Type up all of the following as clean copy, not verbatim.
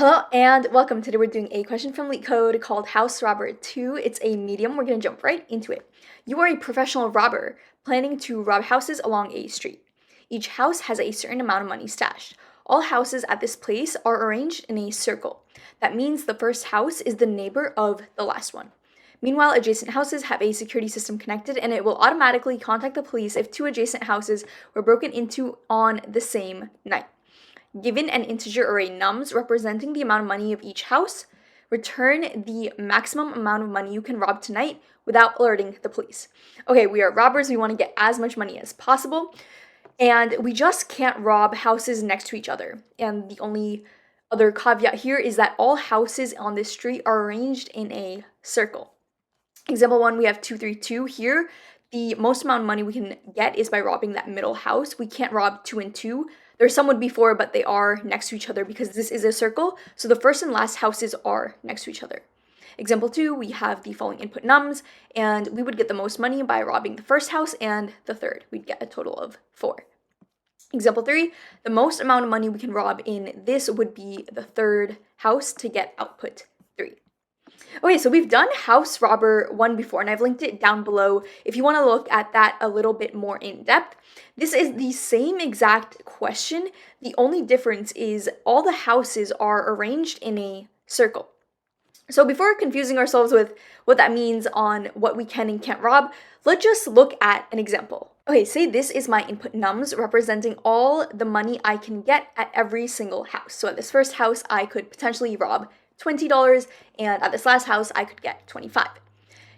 Hello and welcome. Today we're doing a question from LeetCode called House Robber 2. It's a medium. We're going to jump right into it. You are a professional robber planning to rob houses along a street. Each house has a certain amount of money stashed. All houses at this place are arranged in a circle. That means the first house is the neighbor of the last one. Meanwhile, adjacent houses have a security system connected and it will automatically contact the police if two adjacent houses were broken into on the same night. Given an integer array nums representing the amount of money of each house, return the maximum amount of money you can rob tonight without alerting the police. Okay, we are robbers. We want to get as much money as possible. And we just can't rob houses next to each other. And the only other caveat here is that all houses on this street are arranged in a circle. Example 1, we have 232 here. The most amount of money we can get is by robbing that middle house. We can't rob 2 and 2. There's some would be 4, but they are next to each other because this is a circle. So the first and last houses are next to each other. Example 2, we have the following input nums, and we would get the most money by robbing the first house and the third. We'd get a total of 4. Example 3, the most amount of money we can rob in this would be the third house to get output 3. Okay, so we've done House Robber 1 before, and I've linked it down below if you want to look at that a little bit more in depth. This is the same exact question. The only difference is all the houses are arranged in a circle. So before confusing ourselves with what that means on what we can and can't rob, let's just look at an example. Okay, say this is my input nums representing all the money I can get at every single house. So at this first house, I could potentially rob $20, and at this last house, I could get 25.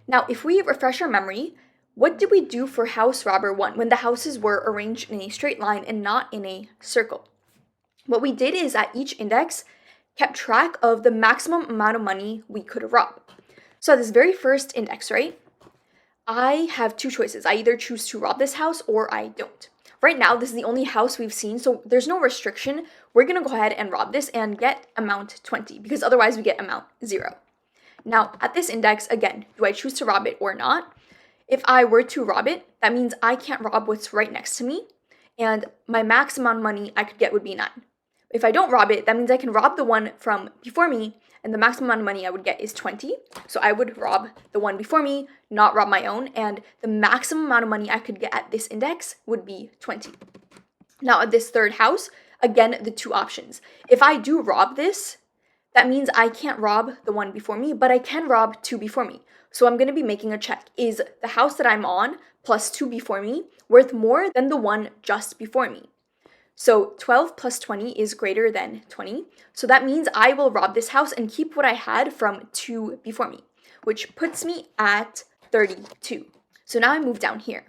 Now, if we refresh our memory, what did we do for House Robber 1 when the houses were arranged in a straight line and not in a circle? What we did is at each index, kept track of the maximum amount of money we could rob. So at this very first index, right, I have two choices. I either choose to rob this house or I don't. Right now, this is the only house we've seen, so there's no restriction. We're going to go ahead and rob this and get amount 20, because otherwise we get amount 0. Now, at this index, again, do I choose to rob it or not? If I were to rob it, that means I can't rob what's right next to me, and my max amount of money I could get would be 9. If I don't rob it, that means I can rob the one from before me, and the maximum amount of money I would get is 20. So I would rob the one before me, not rob my own, and the maximum amount of money I could get at this index would be 20. Now at this third house, again, the two options. If I do rob this, that means I can't rob the one before me, but I can rob 2 before me. So I'm going to be making a check. Is the house that I'm on plus 2 before me worth more than the one just before me? So 12 plus 20 is greater than 20. So that means I will rob this house and keep what I had from 2 before me, which puts me at 32. So now I move down here.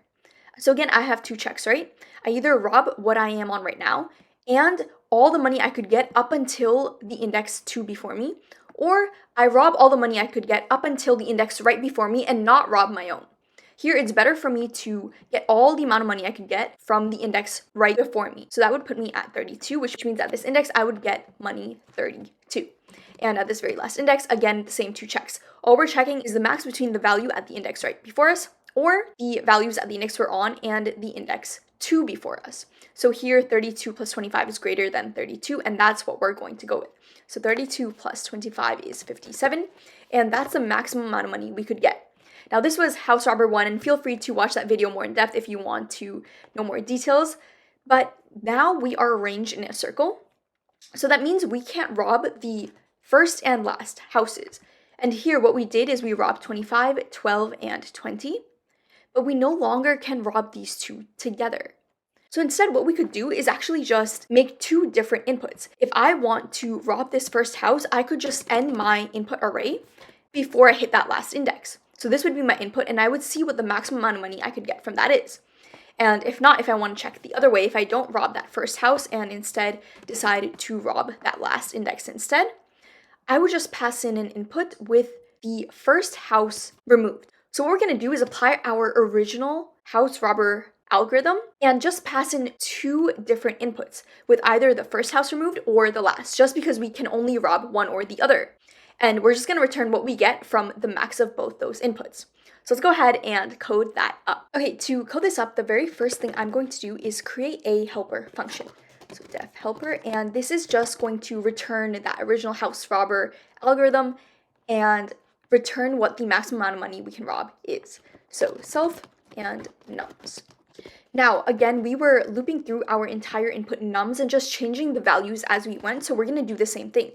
So again, I have 2 checks, right? I either rob what I am on right now and all the money I could get up until the index 2 before me, or I rob all the money I could get up until the index right before me and not rob my own. Here, it's better for me to get all the amount of money I could get from the index right before me. So that would put me at 32, which means at this index, I would get money 32. And at this very last index, again, the same 2 checks. All we're checking is the max between the value at the index right before us or the values at the index we're on and the index 2 before us. So here, 32 plus 25 is greater than 32, and that's what we're going to go with. So 32 plus 25 is 57, and that's the maximum amount of money we could get. Now, this was House Robber 1, and feel free to watch that video more in depth if you want to know more details. But now we are arranged in a circle, so that means we can't rob the first and last houses. And here, what we did is we robbed 25, 12, and 20, but we no longer can rob these two together. So instead, what we could do is actually just make 2 different inputs. If I want to rob this first house, I could just end my input array before I hit that last index. So this would be my input, and I would see what the maximum amount of money I could get from that is. And if not, if I want to check the other way, if I don't rob that first house and instead decide to rob that last index instead, I would just pass in an input with the first house removed. So what we're going to do is apply our original House Robber algorithm and just pass in 2 different inputs with either the first house removed or the last, just because we can only rob one or the other. And we're just going to return what we get from the max of both those inputs. So let's go ahead and code that up. Okay, to code this up, the very first thing I'm going to do is create a helper function. So def helper, and this is just going to return that original house robber algorithm and return what the maximum amount of money we can rob is. So self and nums. Now, again, we were looping through our entire input nums and just changing the values as we went, so we're going to do the same thing.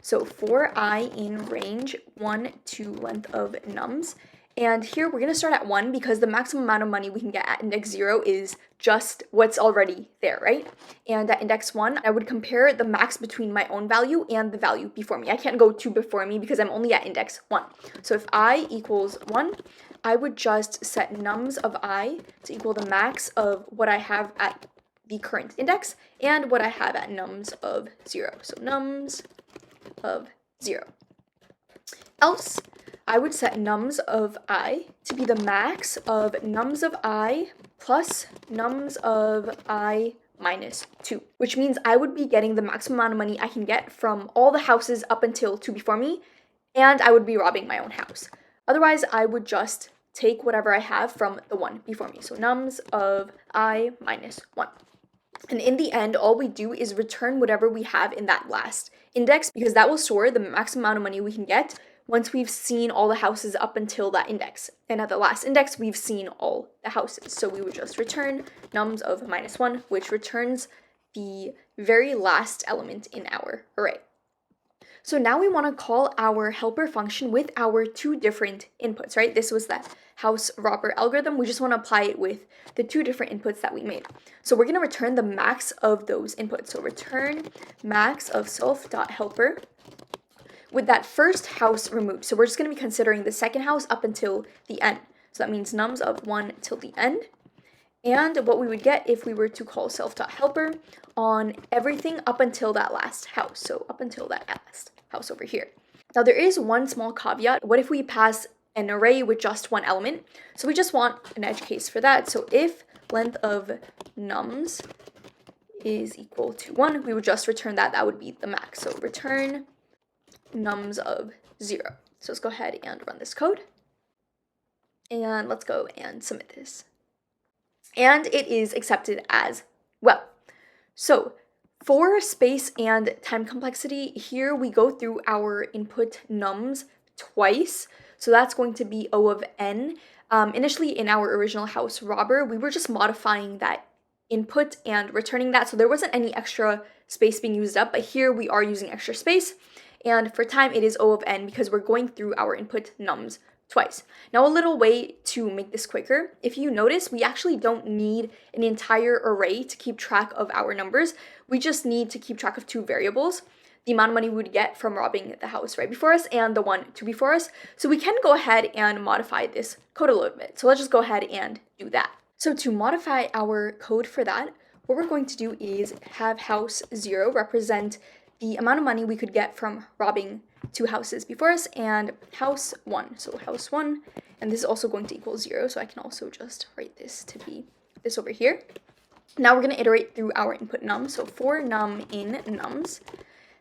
So for I in range 1 to length of nums, and here we're going to start at 1 because the maximum amount of money we can get at index 0 is just what's already there, right? And at index 1, I would compare the max between my own value and the value before me. I can't go 2 before me because I'm only at index 1. So if I equals 1, I would just set nums of I to equal the max of what I have at the current index and what I have at nums of 0. So nums of 0. Else, I would set nums of I to be the max of nums of I plus nums of I minus 2, which means I would be getting the maximum amount of money I can get from all the houses up until 2 before me, and I would be robbing my own house. Otherwise, I would just take whatever I have from the 1 before me. So nums of I minus 1. And in the end, all we do is return whatever we have in that last index, because that will store the maximum amount of money we can get once we've seen all the houses up until that index. And at the last index, we've seen all the houses. So we would just return nums of minus 1, which returns the very last element in our array. So now we want to call our helper function with our 2 different inputs, right? This was that house robber algorithm. We just want to apply it with the 2 different inputs that we made. So we're going to return the max of those inputs. So return max of self.helper with that first house removed. So we're just going to be considering the second house up until the end. So that means nums of 1 till the end. And what we would get if we were to call self.helper on everything up until that last house. So up until that last house over here. Now there is one small caveat. What if we pass an array with just one element? So we just want an edge case for that. So if length of nums is equal to 1, we would just return that. That would be the max. So return nums of 0. So let's go ahead and run this code. And let's go and submit this. And it is accepted as well. So for space and time complexity, here we go through our input nums twice. So that's going to be O of n. Initially in our original house robber, we were just modifying that input and returning that. So there wasn't any extra space being used up, but here we are using extra space. And for time, it is O of n because we're going through our input nums twice. Now a little way to make this quicker, if you notice, we actually don't need an entire array to keep track of our numbers. We just need to keep track of 2 variables, the amount of money we would get from robbing the house right before us and the one to before us. So we can go ahead and modify this code a little bit. So let's just go ahead and do that. So to modify our code for that, what we're going to do is have house 0 represent the amount of money we could get from robbing 2 houses before us, and house 1. So house 1, and this is also going to equal 0, so I can also just write this to be this over here. Now we're going to iterate through our input num. So for num in nums,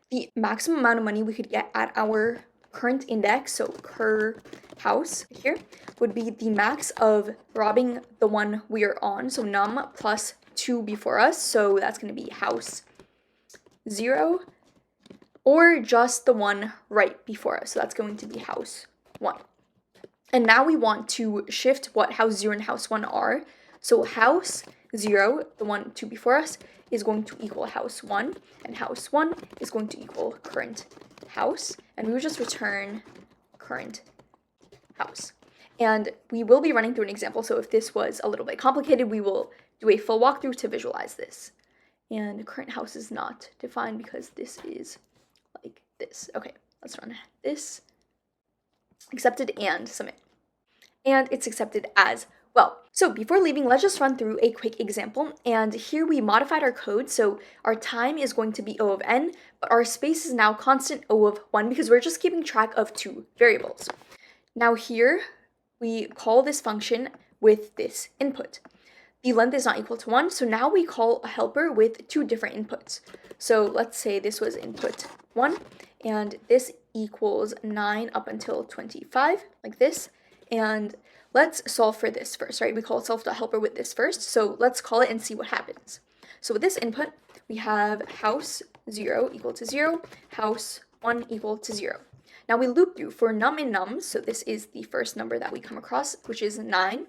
the maximum amount of money we could get at our current index, so cur house here, would be the max of robbing the one we are on, so num plus 2 before us, so that's going to be house 0, or just the one right before us. So that's going to be house 1. And now we want to shift what house 0 and house 1 are. So house 0, the one 2 before us, is going to equal house 1, and house 1 is going to equal current house. And we will just return current house. And we will be running through an example, so if this was a little bit complicated, we will do a full walkthrough to visualize this. And current house is not defined because this is like this. Okay, let's run this. Accepted and submit. And it's accepted as well. So before leaving, let's just run through a quick example. And here we modified our code. So our time is going to be O of n, but our space is now constant O of 1 because we're just keeping track of 2 variables. Now here we call this function with this input. The length is not equal to 1, so now we call a helper with 2 different inputs. So let's say this was input 1, and this equals 9 up until 25, like this. And let's solve for this first, right? We call self.helper with this first, so let's call it and see what happens. So with this input, we have house 0 equal to 0, house 1 equal to 0. Now we loop through for num and nums, so this is the first number that we come across, which is 9.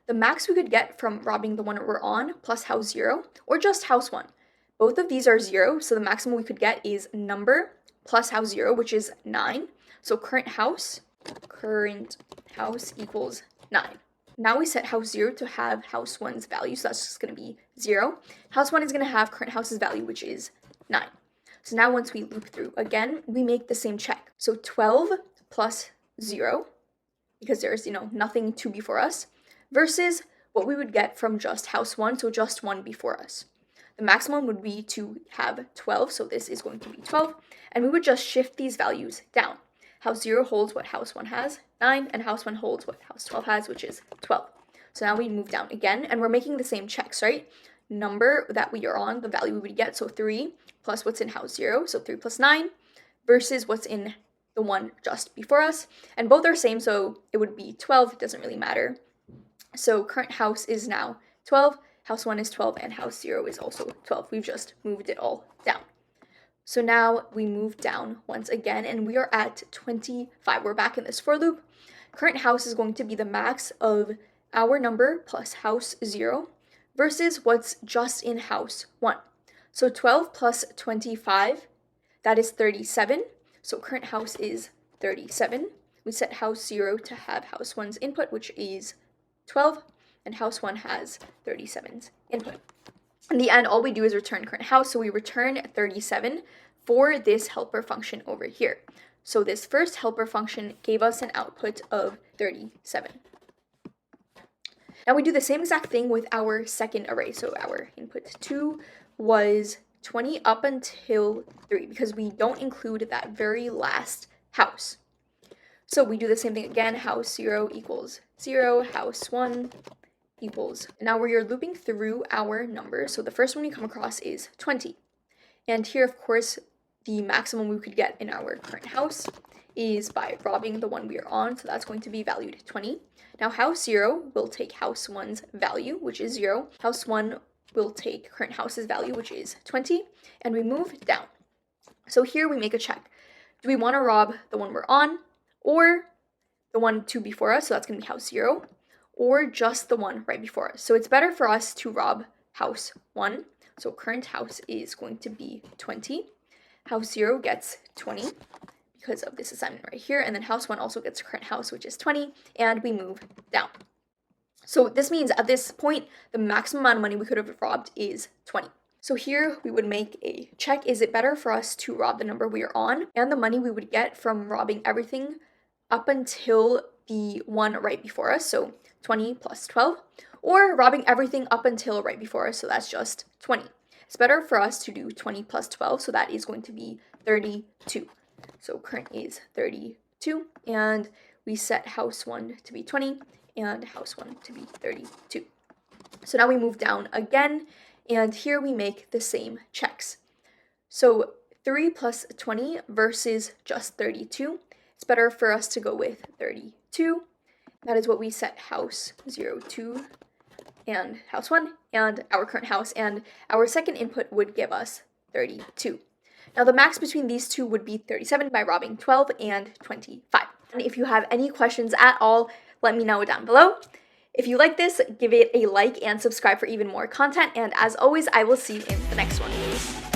The max we could get from robbing the one we're on plus house 0, or just house 1. Both of these are 0, so the maximum we could get is number plus house 0, which is 9. So current house equals 9. Now we set house 0 to have house 1's value, so that's just going to be 0. House 1 is going to have current house's value, which is 9. So now once we loop through again, we make the same check. So 12 plus 0, because there's, nothing 2 before us, versus what we would get from just house 1, so just 1 before us. The maximum would be to have 12, so this is going to be 12, and we would just shift these values down. House 0 holds what house 1 has, 9, and house 1 holds what house 12 has, which is 12. So now we move down again, and we're making the same checks, right? Number that we are on, the value we would get, so 3 plus what's in house 0, so 3 plus 9, versus what's in the one just before us. And both are same, so it would be 12, it doesn't really matter. So current house is now 12, house 1 is 12, and house 0 is also 12. We've just moved it all down. So now we move down once again, and we are at 25. We're back in this for loop. Current house is going to be the max of our number plus house 0 versus what's just in house 1. So 12 plus 25, that is 37. So current house is 37. We set house 0 to have house 1's input, which is 12, and house 1 has 37's input. In the end, all we do is return current house, so we return 37 for this helper function over here. So this first helper function gave us an output of 37. Now we do the same exact thing with our second array. So our input 2 was 20 up until 3, because we don't include that very last house. So we do the same thing again, house 0 equals 0, house 1 equals. Now we are looping through our numbers. So the first one we come across is 20. And here, of course, the maximum we could get in our current house is by robbing the one we are on. So that's going to be valued 20. Now house 0 will take house 1's value, which is 0. House 1 will take current house's value, which is 20. And we move down. So here we make a check. Do we want to rob the one we're on, or the one 2 before us? So that's going to be house 0. Or just the one right before us. So it's better for us to rob house 1. So current house is going to be 20. House 0 gets 20 because of this assignment right here. And then house 1 also gets current house, which is 20. And we move down. So this means at this point, the maximum amount of money we could have robbed is 20. So here we would make a check. Is it better for us to rob the number we are on and the money we would get from robbing everything up until the one right before us? So 20 plus 12, or robbing everything up until right before us, so that's just 20. It's better for us to do 20 plus 12, so that is going to be 32. So current is 32, and we set house 1 to be 20, and house 1 to be 32. So now we move down again, and here we make the same checks. So 3 plus 20 versus just 32. It's better for us to go with 32. That is what we set house 0 to and house 1 and our current house, and our second input would give us 32. Now the max between these two would be 37 by robbing 12 and 25. And if you have any questions at all, let me know down below. If you like this, give it a like and subscribe for even more content, and as always, I will see you in the next one.